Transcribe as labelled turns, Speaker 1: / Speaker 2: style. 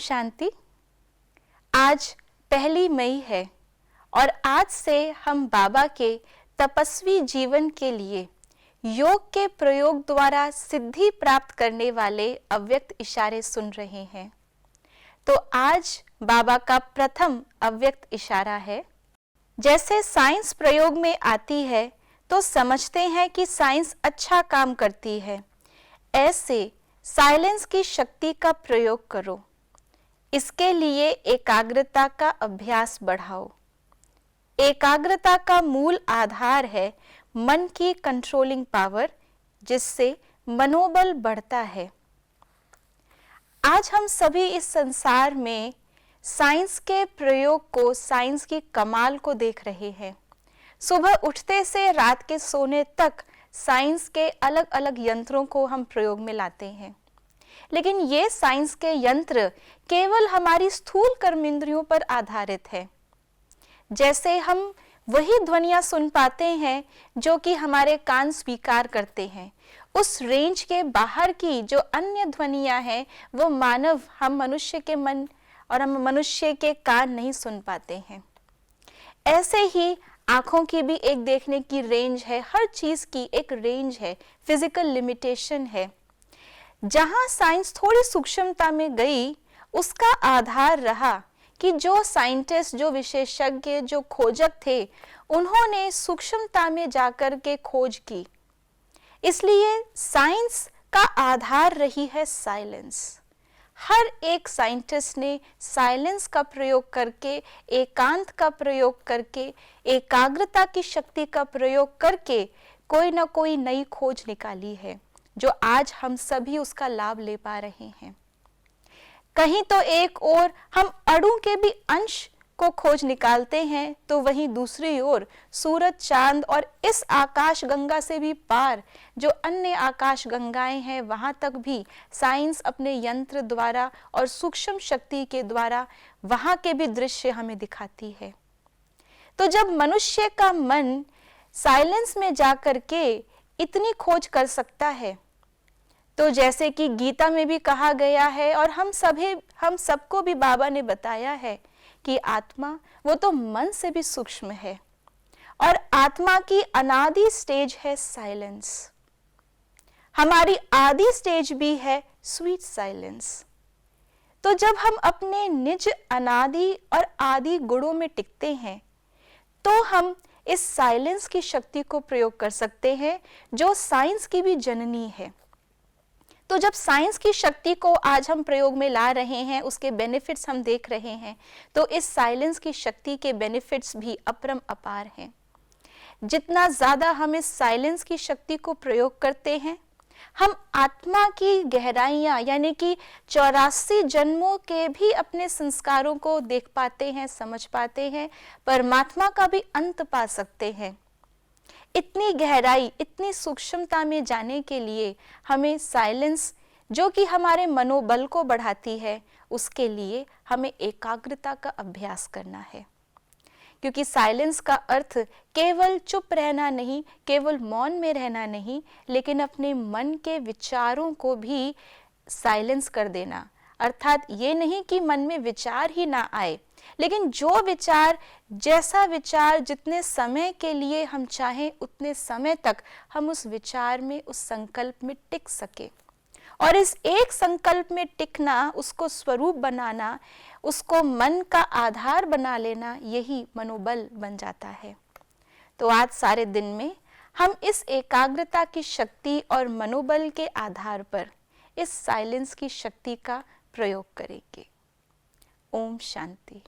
Speaker 1: शांति। आज 1 मई है और आज से हम बाबा के तपस्वी जीवन के लिए योग के प्रयोग द्वारा सिद्धि प्राप्त करने वाले अव्यक्त इशारे सुन रहे हैं। तो आज बाबा का प्रथम अव्यक्त इशारा है। जैसे साइंस प्रयोग में आती है तो समझते हैं कि साइंस अच्छा काम करती है, ऐसे साइलेंस की शक्ति का प्रयोग करो। इसके लिए एकाग्रता का अभ्यास बढ़ाओ। एकाग्रता का मूल आधार है मन की कंट्रोलिंग पावर, जिससे मनोबल बढ़ता है। आज हम सभी इस संसार में साइंस के प्रयोग को, साइंस की कमाल को देख रहे हैं। सुबह उठते से रात के सोने तक साइंस के अलग अलग यंत्रों को हम प्रयोग में लाते हैं, लेकिन ये साइंस के यंत्र केवल हमारी स्थूल कर्मेंद्रियों पर आधारित है। जैसे हम वही ध्वनियां सुन पाते हैं जो कि हमारे कान स्वीकार करते हैं, उस रेंज के बाहर की जो अन्य ध्वनियां हैं वो हम मनुष्य के मन और हम मनुष्य के कान नहीं सुन पाते हैं। ऐसे ही आंखों की भी एक देखने की रेंज है, हर चीज की एक रेंज है, फिजिकल लिमिटेशन है। जहां साइंस थोड़ी सूक्ष्मता में गई, उसका आधार रहा कि जो साइंटिस्ट, जो विशेषज्ञ, जो खोजक थे, उन्होंने सूक्ष्मता में जाकर के खोज की। इसलिए साइंस का आधार रही है साइलेंस। हर एक साइंटिस्ट ने साइलेंस का प्रयोग करके, एकांत का प्रयोग करके, एकाग्रता की शक्ति का प्रयोग करके कोई ना कोई नई खोज निकाली है, जो आज हम सभी उसका लाभ ले पा रहे हैं। कहीं तो एक ओर हम अणु के भी अंश को खोज निकालते हैं, तो वहीं दूसरी ओर सूरज, चांद और इस आकाश गंगा से भी पार जो अन्य आकाश गंगाएं हैं, वहां तक भी साइंस अपने यंत्र द्वारा और सूक्ष्म शक्ति के द्वारा वहां के भी दृश्य हमें दिखाती है। तो जब मनुष्य का मन साइलेंस में जाकर के इतनी खोज कर सकता है, तो जैसे कि गीता में भी कहा गया है और हम सबको भी बाबा ने बताया है कि आत्मा वो तो मन से भी सूक्ष्म है और आत्मा की अनादि स्टेज है साइलेंस। हमारी आदि स्टेज भी है स्वीट साइलेंस। तो जब हम अपने निज अनादि और आदि गुणों में टिकते हैं, तो हम इस साइलेंस की शक्ति को प्रयोग कर सकते हैं, जो साइंस की भी जननी है। तो जब साइंस की शक्ति को आज हम प्रयोग में ला रहे हैं, उसके बेनिफिट्स हम देख रहे हैं, तो इस साइलेंस की शक्ति के बेनिफिट्स भी अपरंपार हैं। जितना ज्यादा हम इस साइलेंस की शक्ति को प्रयोग करते हैं, हम आत्मा की गहराइयां यानी कि 84 जन्मों के भी अपने संस्कारों को देख पाते हैं, समझ पाते हैं, परमात्मा का भी अंत पा सकते हैं। इतनी गहराई, इतनी सूक्ष्मता में जाने के लिए हमें साइलेंस, जो कि हमारे मनोबल को बढ़ाती है, उसके लिए हमें एकाग्रता का अभ्यास करना है। क्योंकि साइलेंस का अर्थ केवल चुप रहना नहीं, केवल मौन में रहना नहीं, लेकिन अपने मन के विचारों को भी साइलेंस कर देना। अर्थात ये नहीं कि मन में विचार ही ना आए, लेकिन जो विचार, जैसा विचार, जितने समय के लिए हम चाहें उतने समय तक हम उस विचार में, उस संकल्प में टिक सके। और इस एक संकल्प में टिकना, उसको स्वरूप बनाना, उसको मन का आधार बना लेना, यही मनोबल बन जाता है। तो आज सारे दिन में हम इस एकाग्रता की शक्ति और मनोबल के आधार पर इस साइलेंस की शक्ति का प्रयोग करेंगे। ओम शांति।